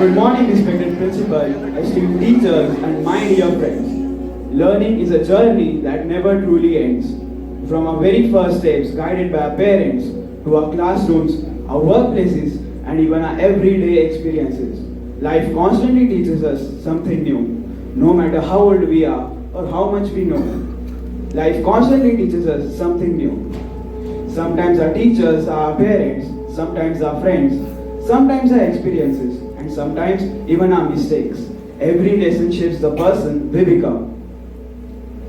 Good morning, respected principal, esteemed teachers, and my dear friends. Learning is a journey that never truly ends. From our very first steps, guided by our parents, to our classrooms, our workplaces, and even our everyday experiences, life constantly teaches us something new, no matter how old we are or how much we know. Life constantly teaches us something new. Sometimes our teachers are our parents, sometimes our friends, sometimes our experiences, and sometimes even our mistakes. Every lesson shapes the person we become.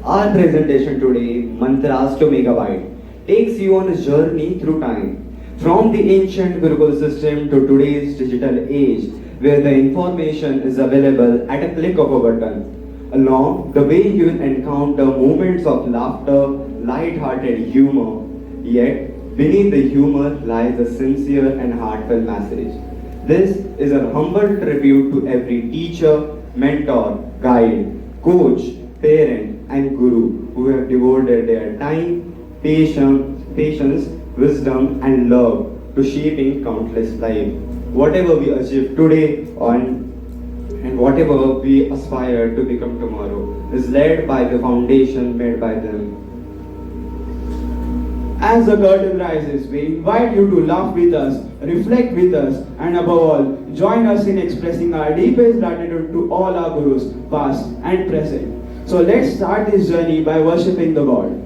Our presentation today, Mantras to Megabyte, takes you on a journey through time. From the ancient Gurukul system to today's digital age, where the information is available at a click of a button. Along the way, you will encounter moments of laughter, light-hearted humor, yet beneath the humor lies a sincere and heartfelt message. This is a humble tribute to every teacher, mentor, guide, coach, parent, and guru who have devoted their time, patience, wisdom, and love to shaping countless lives. Whatever we achieve today and whatever we aspire to become tomorrow is led by the foundation made by them. As the curtain rises, we invite you to laugh with us, reflect with us, and above all, join us in expressing our deepest gratitude to all our gurus, past and present. So let's start this journey by worshipping the God.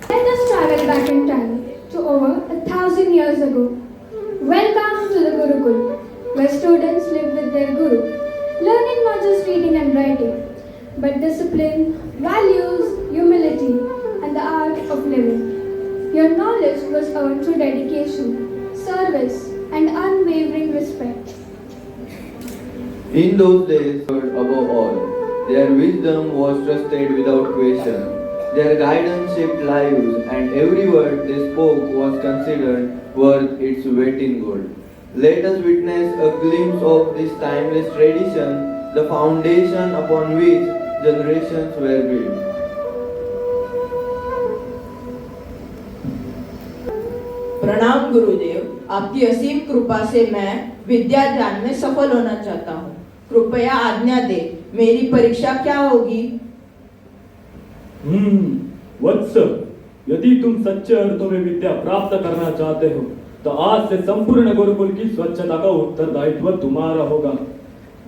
Let us travel back in time to over 1,000 years ago. Welcome to the Gurukul, where students live with their guru, learning not just reading and writing, but discipline, values, humility, and the art of living. Your knowledge was earned through dedication, service, and unwavering respect. In those days, above all, their wisdom was trusted without question. Their guidance shaped lives, and every word they spoke was considered worth its weight in gold. Let us witness a glimpse of this timeless tradition, the foundation upon which generations were built. प्रणाम गुरुदेव, आपकी असीम कृपा से मैं विद्या ज्ञान में सफल होना चाहता हूँ। कृपया आज्ञा दे, मेरी परीक्षा क्या होगी? वत्स, यदि तुम सच्चे अर्थों में विद्या प्राप्त करना चाहते हो तो आज से संपूर्ण गुरुकुल की स्वच्छता का उत्तरदायित्व तुम्हारा होगा।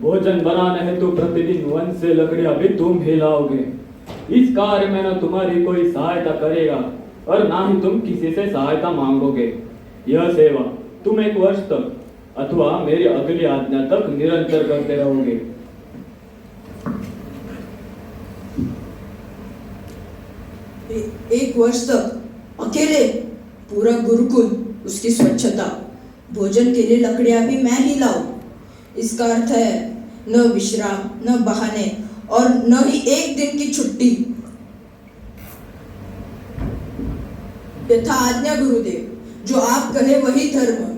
भोजन बनाने हेतु प्रतिदिन वन से लकड़ियां भी तुम ही लाओगे। इस कार्य में न तुम्हारी कोई सहायता करेगा और ना ही तुम किसी से सहायता मांगोगे। यह सेवा तुम 1 वर्ष तक अथवा मेरी अगली आज्ञा तक निरंतर करते रहोगे। 1 वर्ष तक अकेले पूरा गुरुकुल उसकी स्वच्छता। भोजन के लिए लकड़ियां भी मैं ही लाऊं। इसका अर्थ है न विश्राम, न बहाने और न ही एक दिन की छुट्टी। यथा आज्ञा गुरुदेव, जो आप कहे वही धर्म।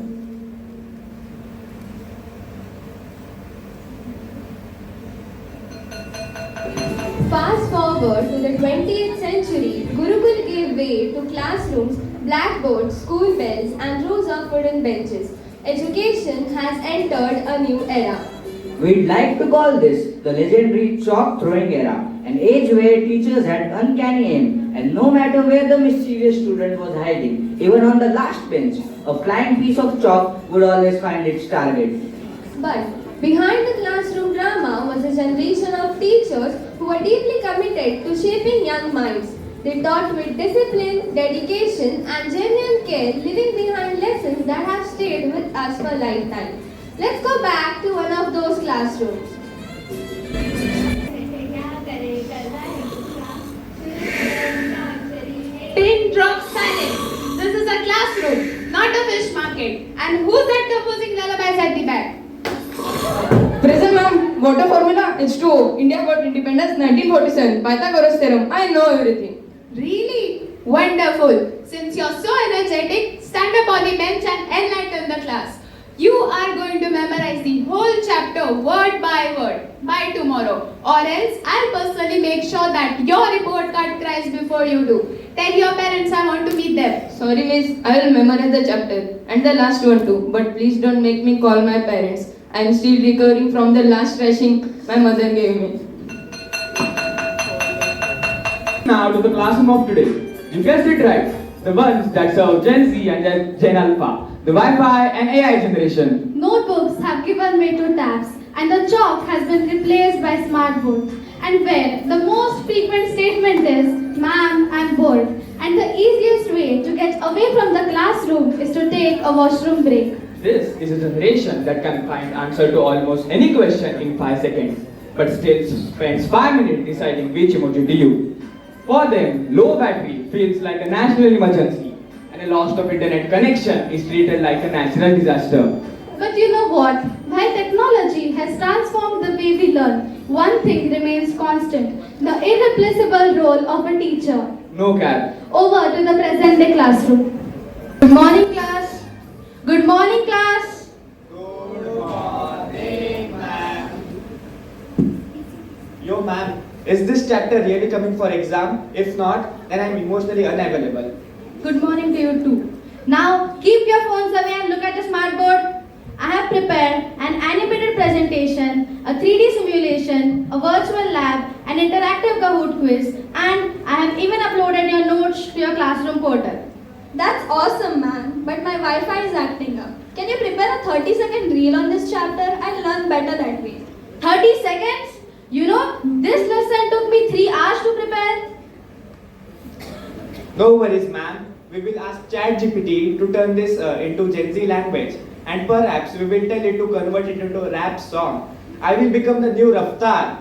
Fast forward to the 20th century, Gurukul gave way to classrooms, blackboards, school bells, and rows of wooden benches. Education has entered a new era. We'd like to call this the legendary chalk throwing era, an age where teachers had uncanny aim, and no matter where the mischievous student was hiding, even on the last bench, a flying piece of chalk would always find its target. But behind the classroom drama was a generation of teachers who were deeply committed to shaping young minds. They taught with discipline, dedication, and genuine care, leaving behind lessons that have stayed with us for a lifetime. Let's go back to one of those classrooms. Pin drop silence. This is a classroom, not a fish market. And who's that composing lullabies at the back? Present, ma'am. Water formula H2O. India got independence 1947. Pythagoras theorem. I know everything. Really? Wonderful. Since you're so energetic, stand up on the bench and enlighten the class. You are going to memorize the whole chapter word by word by tomorrow, or else I'll personally make sure that your report card cries before you do. Tell your parents I want to meet them. Sorry, miss. I will memorize the chapter and the last one too. But please don't make me call my parents. I am still recovering from the last thrashing my mother gave me. Now to the classroom of today. You guessed it right. The ones that serve Gen Z and Gen Alpha. The Wi-Fi and AI generation. Notebooks have given way to tabs, and the chalk has been replaced by smartboards. And where the most frequent statement is, "Ma'am, I'm bored." And the easiest way to get away from the classroom is to take a washroom break. This is a generation that can find answer to almost any question in 5 seconds, but still spends 5 minutes deciding which emoji to use. For them, low battery feels like a national emergency, and a loss of internet connection is treated like a natural disaster. But you know what? While technology has transformed the way we learn, one thing remains constant: the irreplaceable role of a teacher. No cap. Over to the present day classroom. Good morning, class. Good morning, class. Yo ma'am, is this chapter really coming for exam? If not, then I'm emotionally unavailable. Good morning to you too. Now keep your phones away and look at the smart board. I have prepared an animated presentation, a 3D simulation, a virtual lab, an interactive Kahoot quiz, and I have even uploaded your notes to your classroom portal. That's awesome, man. But my Wi-Fi is acting up. Can you prepare a 30-second reel on this chapter? I'll learn better that way. 30 seconds? You know, this lesson took me 3 hours to prepare. No worries ma'am. We will ask ChatGPT to turn this into Gen Z language, and perhaps we will tell it to convert it into a rap song. I will become the new Raftar.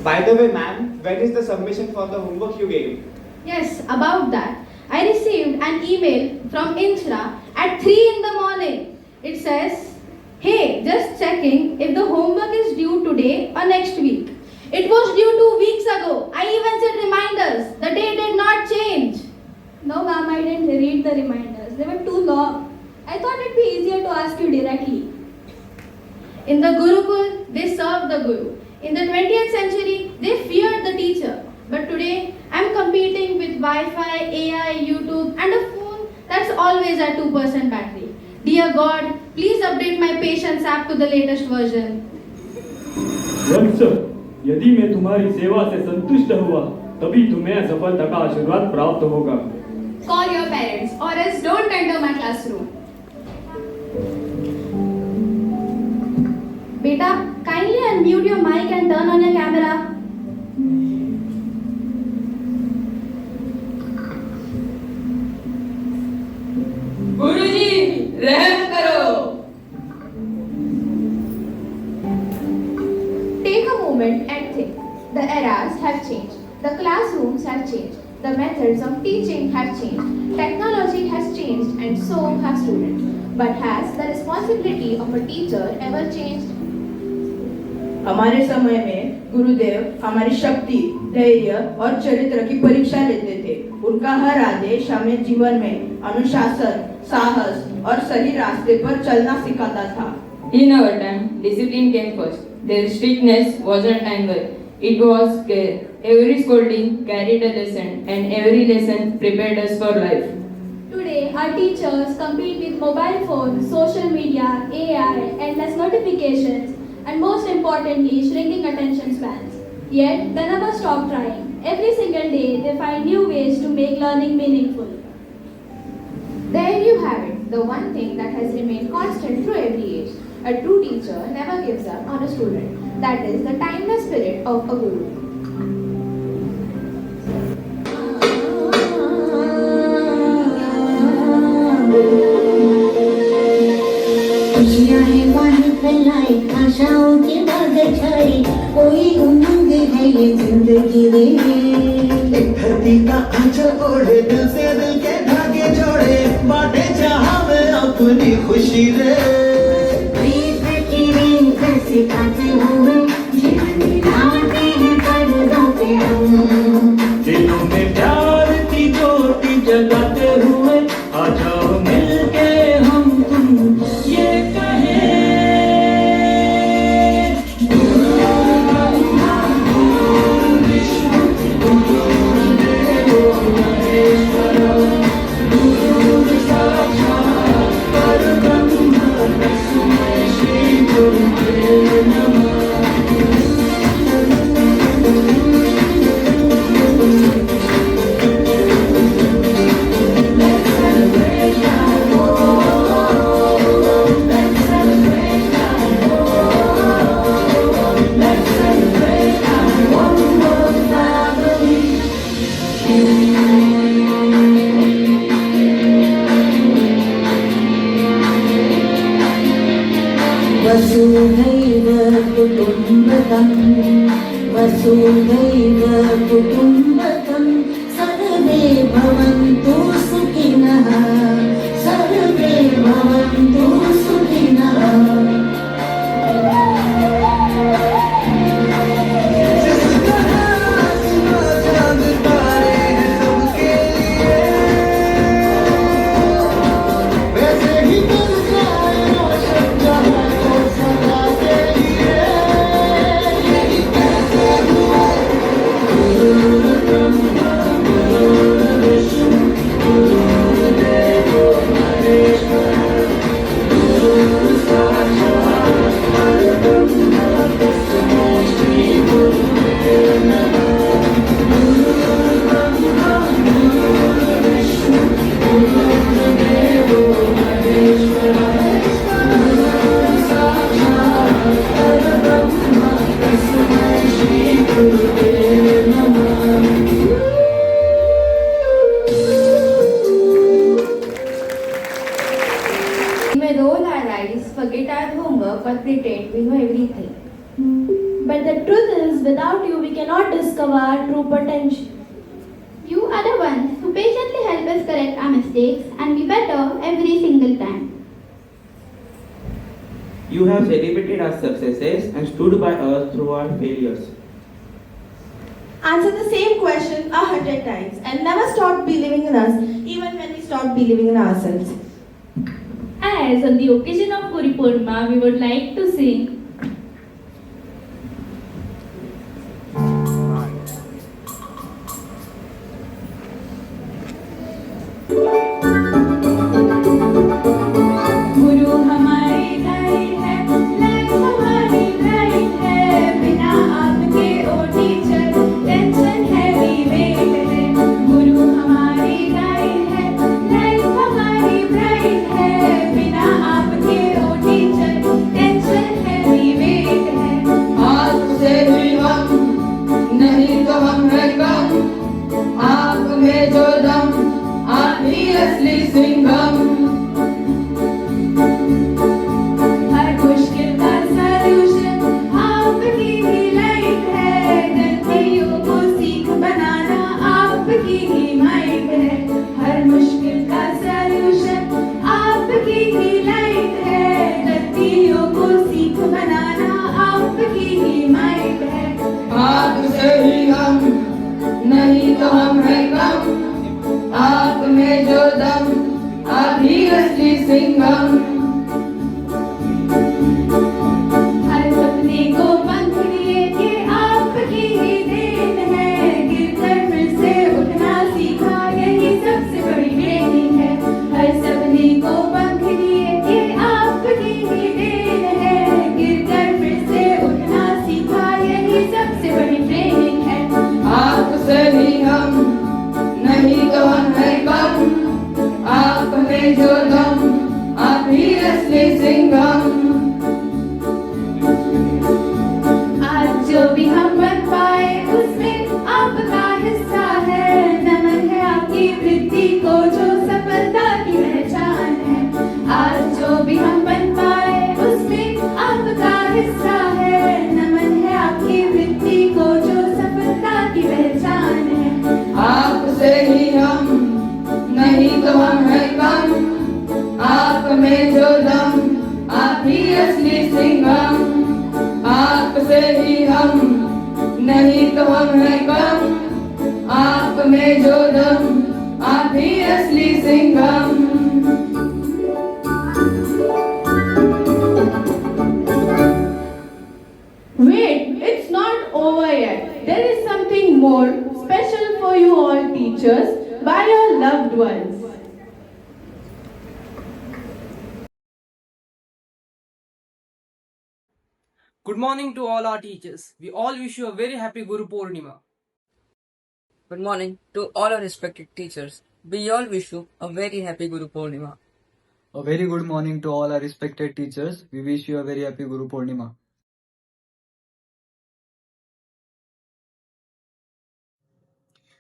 By the way ma'am, when is the submission for the homework you gave? Yes, about that. I received an email from Inchra at 3 in the morning. It says, "Hey, just checking if the homework is due today or next week." It was due 2 weeks ago. I even set reminders. The date did not change. No, ma'am, I didn't read the reminders. They were too long. I thought it'd be easier to ask you directly. In the Gurukul, they served the Guru. In the 20th century, they feared the teacher. But today, I'm competing with Wi-Fi, AI, YouTube, and a phone that's always at 2% battery. Dear God, please update my Patience app to the latest version. वत्स, यदि मैं तुम्हारी सेवा से संतुष्ट हुआ, तभी तुम्हें सफलता का आशीर्वाद प्राप्त होगा। Call your parents or else don't enter my classroom. Beta, kindly unmute your mic and turn on your camera. गुरुजी, रहम करो। Take a moment and think. The eras have changed. The classrooms have changed. The methods of teaching have changed, technology has changed, and so have students. But has the responsibility of a teacher ever changed? हमारे समय में गुरुदेव हमारी शक्ति, धैर्य और चरित्र की परीक्षा लेते थे। उनका हर आदेश हमें जीवन में अनुशासन, साहस और सही रास्ते पर चलना सिखाता था। In our time, discipline came first. Their strictness wasn't anger, it was care. Every scolding carried a lesson, and every lesson prepared us for life. Today, our teachers compete with mobile phones, social media, AI, endless notifications, and most importantly, shrinking attention spans. Yet, they never stop trying. Every single day, they find new ways to make learning meaningful. There you have it, the one thing that has remained constant through every age. A true teacher never gives up on a student. That is the timeless spirit of a guru. खुशियाँ हैं बाहर फैलाई, आशाओं की बादल छाई, कोई उमंग है ये जिंदगी में। एक धरती का आंचल ओढ़े, दिल से दिल के धागे जोड़े, बांटे जहां में अपनी खुशी रे। सिखाते हुए जीवन दिलाते हैं पर्दों पे हम। दिलों में प्यार की ज्योति जगाते हुए आ जाओ मिलके हम तुम ये वसुधैव कुटुम्बकं वसुधैव कुटुम्बकं सर्वे भवन्तु सुखिनः सर्वे भवन्तु सुखिनः We may roll our eyes, forget our homework, or pretend we know everything. But the truth is, without you, we cannot discover our true potential. You are the ones who patiently help us correct our mistakes and be better every single time. You have celebrated our successes and stood by us through our failures. Answer the same question 100 times and never stop believing in us, even when we stop believing in ourselves. As on the occasion of Guru Purnima, we would like to sing गुरु हमारी light है, life हमारी bright है, बिना आपके ओ teacher tension heavy weight है। गुरु हमारी light है, life हमारी ब्राइट है, बिना आपके ओ टीचर टेंशन हैवी वेट है। आपसे भी हम नहीं तो हम है कम, आप में जो दम आप ही असली सिंघम। हर मुश्किल का सलूशन आपकी ही लाइट है, गलतियों को सीख बनाना आपकी ही ही असली सिंघम। हर सपने को पंख दिए कि आपकी ही देन है, गिरकर फिर से उठना सीखा यही सबसे बड़ी ट्रेनिंग है। हर सपने को पंख दिए कि आपकी ही देन है, गिरकर फिर से उठना सीखा यही सबसे बड़ी ट्रेनिंग है। आपसे ही हम, नहीं तो हम है कम, आप में जो दम, आप ही असली सिंघम। आज जो भी हम बन पाए उसमें आपका हिस्सा है, नमन है आपकी वृत्ति को जो सफलता की पहचान है। आज जो भी हम बन पाए उसमें आपका हिस्सा है, नमन है आपकी वृत्ति को जो सफलता की पहचान है। आपसे ही हम, नहीं तो हम है कम, आप में जो दम, आप ही असली सिंघम। आपसे ही हम, नहीं तो हम है कम, आप में जो दम, आप ही असली Singham. Wait, it's not over yet. There is something more special for you all teachers by your loved ones. Good morning to all our teachers. We all wish you a very happy Guru Purnima. Good morning to all our respected teachers. We all wish you a very happy Guru Purnima. A very good morning to all our respected teachers. We wish you a very happy Guru Purnima.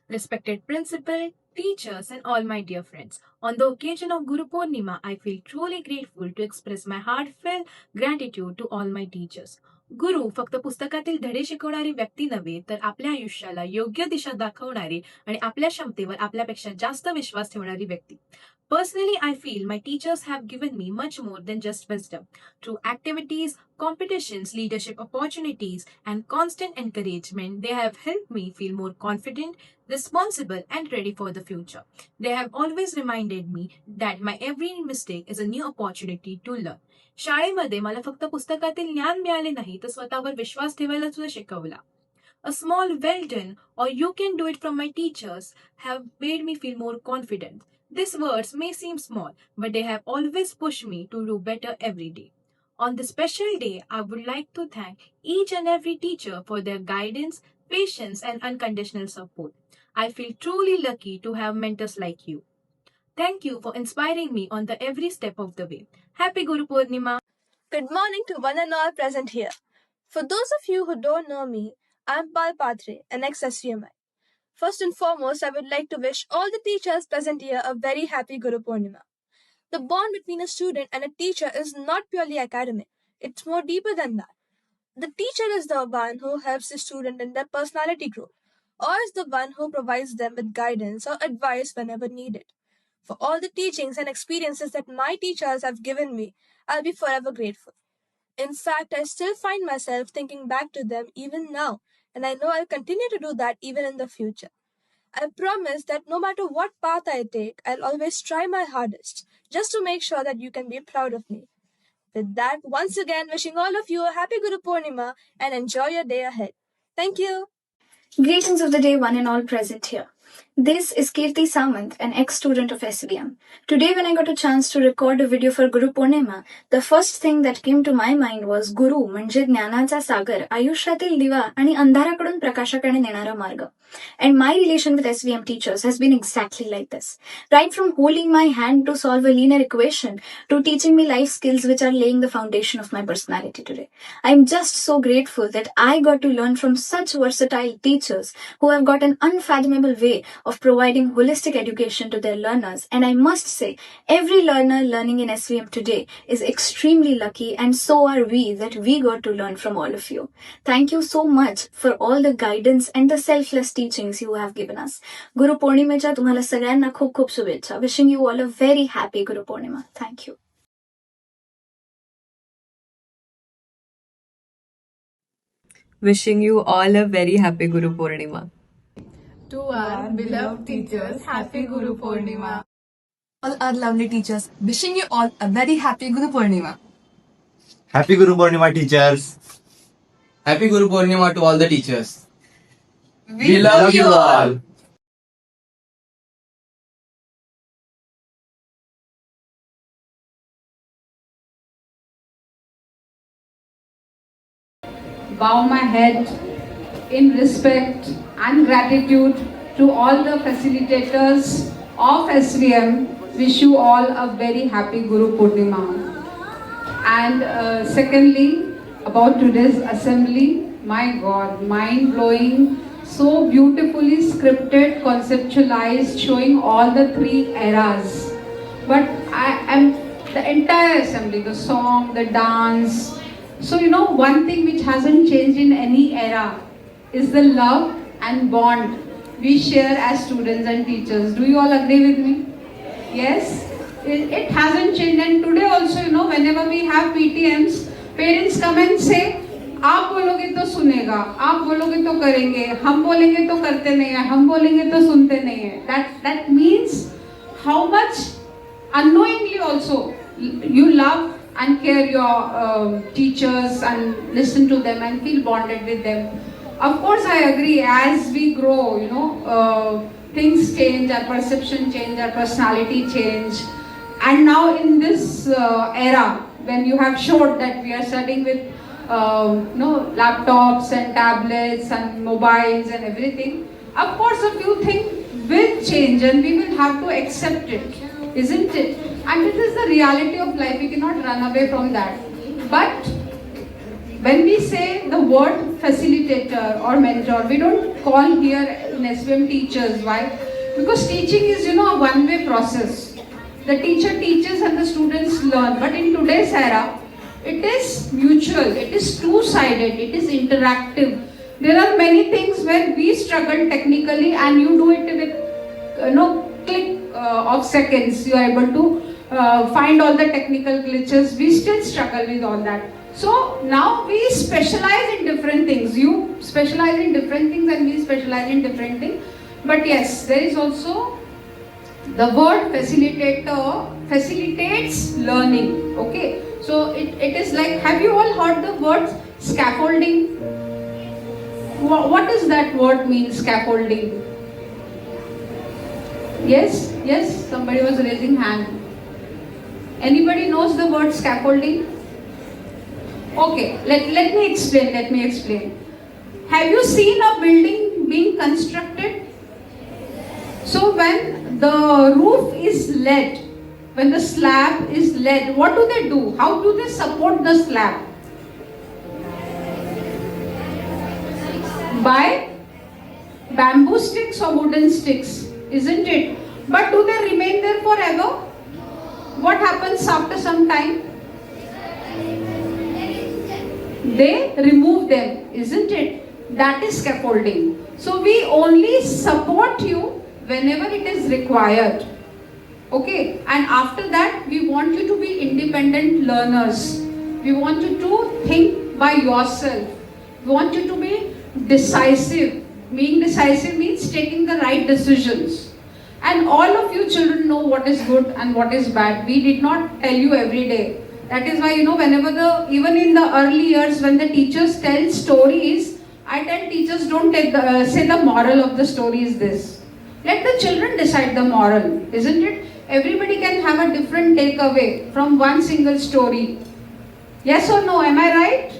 Respected principal, teachers and all my dear friends. On the occasion of Guru Purnima, I feel truly grateful to express my heartfelt gratitude to all my teachers. गुरु फक्त पुस्तकातील धडे शिकवणारी व्यक्ती नव्हे तर आपल्या आयुष्याला योग्य दिशा दाखवणारी आणि आपल्या क्षमतेवर आपल्यापेक्षा जास्त विश्वास ठेवणारी व्यक्ती. Personally, I feel my teachers have given me much more than just wisdom. Through activities, competitions, leadership opportunities, and constant encouragement, they have helped me feel more confident, responsible, and ready for the future. They have always reminded me that my every mistake is a new opportunity to learn. शाळेमध्ये मला फक्त पुस्तकातील ज्ञान मिळाले नाही तर स्वतःवर विश्वास ठेवायला सुद्धा शिकवला. A small well done or you can do it from my teachers have made me feel more confident. These words may seem small, but they have always pushed me to do better every day. On this special day, I would like to thank each and every teacher for their guidance, patience, and unconditional support. I feel truly lucky to have mentors like you. Thank you for inspiring me on the every step of the way. Happy Guru Purnima. Good morning to one and all present here. For those of you who don't know me, I'm Pal Patre, an ex-SVMI. First and foremost, I would like to wish all the teachers present here a very happy Guru Purnima. The bond between a student and a teacher is not purely academic. It's more deeper than that. The teacher is the one who helps the student in their personality growth, or is the one who provides them with guidance or advice whenever needed. For all the teachings and experiences that my teachers have given me, I'll be forever grateful. In fact, I still find myself thinking back to them even now, and I know I'll continue to do that even in the future. I promise that no matter what path I take, I'll always try my hardest, just to make sure that you can be proud of me. With that, once again, wishing all of you a happy Guru Purnima and enjoy your day ahead. Thank you. Greetings of the day, one and all present here. This is Kirti Samant, an ex-student of SVM. Today when I got a chance to record a video for Guru Purnima, the first thing that came to my mind was Guru म्हणजे ज्ञानाचा सागर, आयुष्यातील दिवा आणि अंधाराकडून प्रकाशाकडे नेणारा मार्ग. And my relation with SVM teachers has been exactly like this. Right from holding my hand to solve a linear equation to teaching me life skills which are laying the foundation of my personality today. I'm just so grateful that I got to learn from such versatile teachers who have got an unfathomable way of providing holistic education to their learners. And I must say, every learner learning in SVM today is extremely lucky, and so are we that we got to learn from all of you. Thank you so much for all the guidance and the selfless teachings you have given us. Guru Purnimecha तुम्हाला सगळ्यांना खूप खूप शुभेच्छा. Wishing you all a very happy Guru Purnima. Thank you. Wishing you all a very happy Guru Purnima. To our beloved teachers, happy Guru Purnima. All our lovely teachers, wishing you all a very happy Guru Purnima. Happy Guru Purnima, teachers. Happy Guru Purnima to all the teachers. We love you all. Bow my head in respect and gratitude to all the facilitators of SVM. Wish you all a very happy Guru Purnima. And secondly, about today's assembly, my God, mind-blowing, so beautifully scripted, conceptualized, showing all the three eras. But the entire assembly, the song, the dance. So one thing which hasn't changed in any era is the love and bond we share as students and teachers. Do you all agree with me? Yes? It hasn't changed, and today also, whenever we have PTMs, parents come and say, आप बोलोगे तो सुनेगा, आप बोलोगे तो करेंगे, हम बोलेंगे तो करते नहीं है, हम बोलेंगे तो सुनते नहीं है. That means how much unknowingly also you love and care your teachers and listen to them and feel bonded with them. Of course, I agree, as we grow, things change, our perception change, our personality change. And now in this era, when you have showed that we are studying with laptops and tablets and mobiles and everything, of course a few things will change and we will have to accept it, isn't it? And this is the reality of life, we cannot run away from that. But when we say the word facilitator or mentor, we don't call here in SVM teachers. Why? Because teaching is, a one-way process. The teacher teaches and the students learn. But in today's era, it is mutual, it is two-sided, it is interactive. There are many things where we struggle technically and you do it with, click of seconds. You are able to find all the technical glitches. We still struggle with all that. So now we specialize in different things. You specialize in different things and we specialize in different things. But yes, there is also the word facilitator facilitates learning. Okay, so it is like, have you all heard the word scaffolding? What does that word mean, scaffolding? Yes, somebody was raising hand. Anybody knows the word scaffolding? Okay, let me explain. Have you seen a building being constructed? So when the roof is laid, when the slab is laid, what do? How do they support the slab? By bamboo sticks or wooden sticks, isn't it? But do they remain there forever? What happens after some time? They remove them, isn't it? That is scaffolding. So we only support you whenever it is required. Okay, and after that we want you to be independent learners. We want you to think by yourself. We want you to be decisive. Being decisive means taking the right decisions. And all of you children know what is good and what is bad. We did not tell you every day. That is why, whenever even in the early years when the teachers tell stories, I tell teachers, don't say the moral of the story is this. Let the children decide the moral, isn't it? Everybody can have a different takeaway from one single story. Yes or no? Am I right?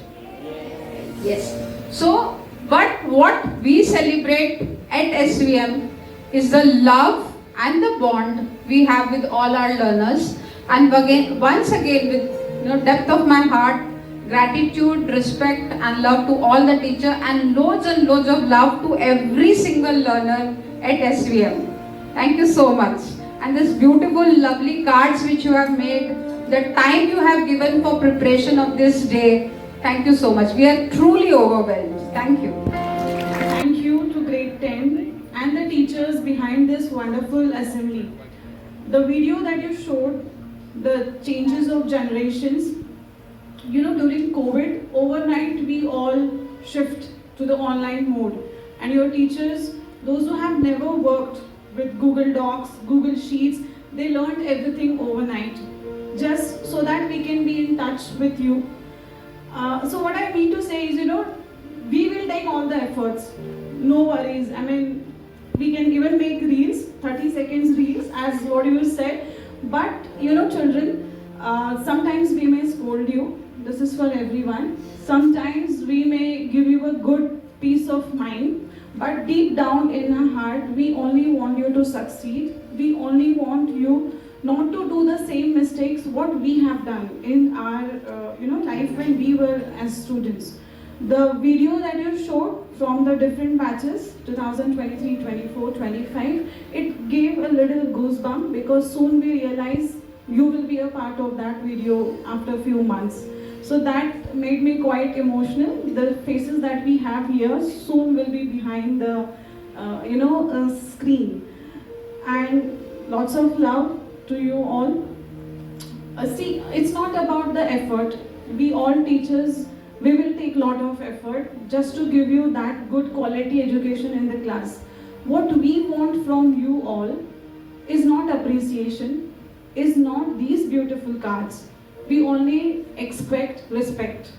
Yes. So, but what we celebrate at SVM is the love and the bond we have with all our learners. And once again, with depth of my heart, gratitude, respect and love to all the teachers and loads of love to every single learner at SVM. Thank you so much. And this beautiful, lovely cards which you have made, the time you have given for preparation of this day, thank you so much. We are truly overwhelmed. Thank you. Thank you to grade 10 and the teachers behind this wonderful assembly. The video that you showed, the changes of generations, during COVID, overnight we all shift to the online mode. And your teachers, those who have never worked with Google Docs, Google Sheets, they learned everything overnight, just so that we can be in touch with you. So what I mean to say is, we will take all the efforts. No worries. I mean, we can even make reels, 30 seconds reels, as what you said. But, children, sometimes we may scold you. This is for everyone. Sometimes we may give you a good peace of mind. But deep down in our heart, we only want you to succeed. We only want you not to do the same mistakes what we have done in our life when we were as students. The video that you showed from the different batches, 2023, 24, 25, it gave a little goosebump because soon we realize you will be a part of that video after a few months. So that made me quite emotional. The faces that we have here soon will be behind the screen. And lots of love to you all. See, it's not about the effort. We all teachers, we will take a lot of effort just to give you that good quality education in the class. What we want from you all is not appreciation, is not these beautiful cards. We only expect respect.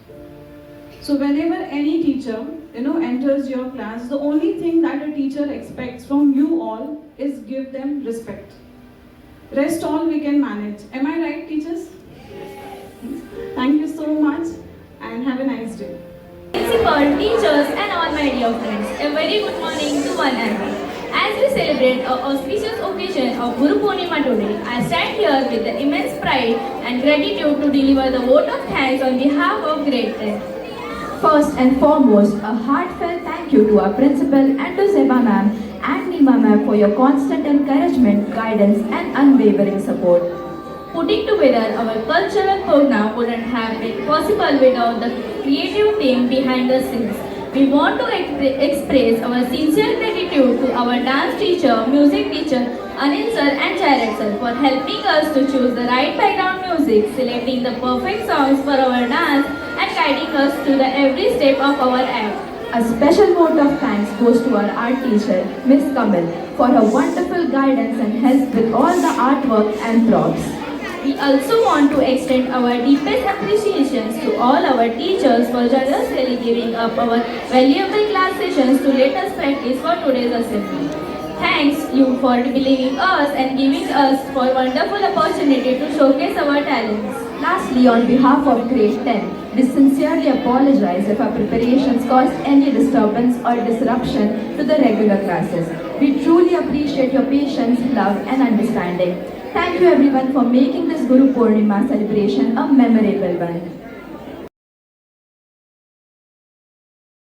So whenever any teacher, enters your class, the only thing that a teacher expects from you all is give them respect. Rest all we can manage. Am I right, teachers? Thank you so much and have a nice day. Principal, teachers and all my dear friends, a very good morning to one and all. As we celebrate an auspicious occasion of Guru Purnima today, I stand here with the immense pride and gratitude to deliver the vote of thanks on behalf of Grade 10. First and foremost, a heartfelt thank you to our principal and to Zeba ma'am and Nima ma'am for your constant encouragement, guidance and unwavering support. Putting together our cultural program wouldn't have been possible without the creative team behind the scenes. We want to express our sincere gratitude to our dance teacher, music teacher, Anil sir and Jared sir for helping us to choose the right background music, selecting the perfect songs for our dance and guiding us through the every step of our act. A special vote of thanks goes to our art teacher, Miss Kamal, for her wonderful guidance and help with all the artwork and props. We also want to extend our deepest appreciations to all our teachers for generously giving up our valuable class sessions to let us practice for today's assembly. Thanks you for believing us and giving us for wonderful opportunity to showcase our talents. Lastly, on behalf of Grade 10, we sincerely apologize if our preparations caused any disturbance or disruption to the regular classes. We truly appreciate your patience, love and understanding. Thank you everyone for making this Guru Purnima celebration a memorable one.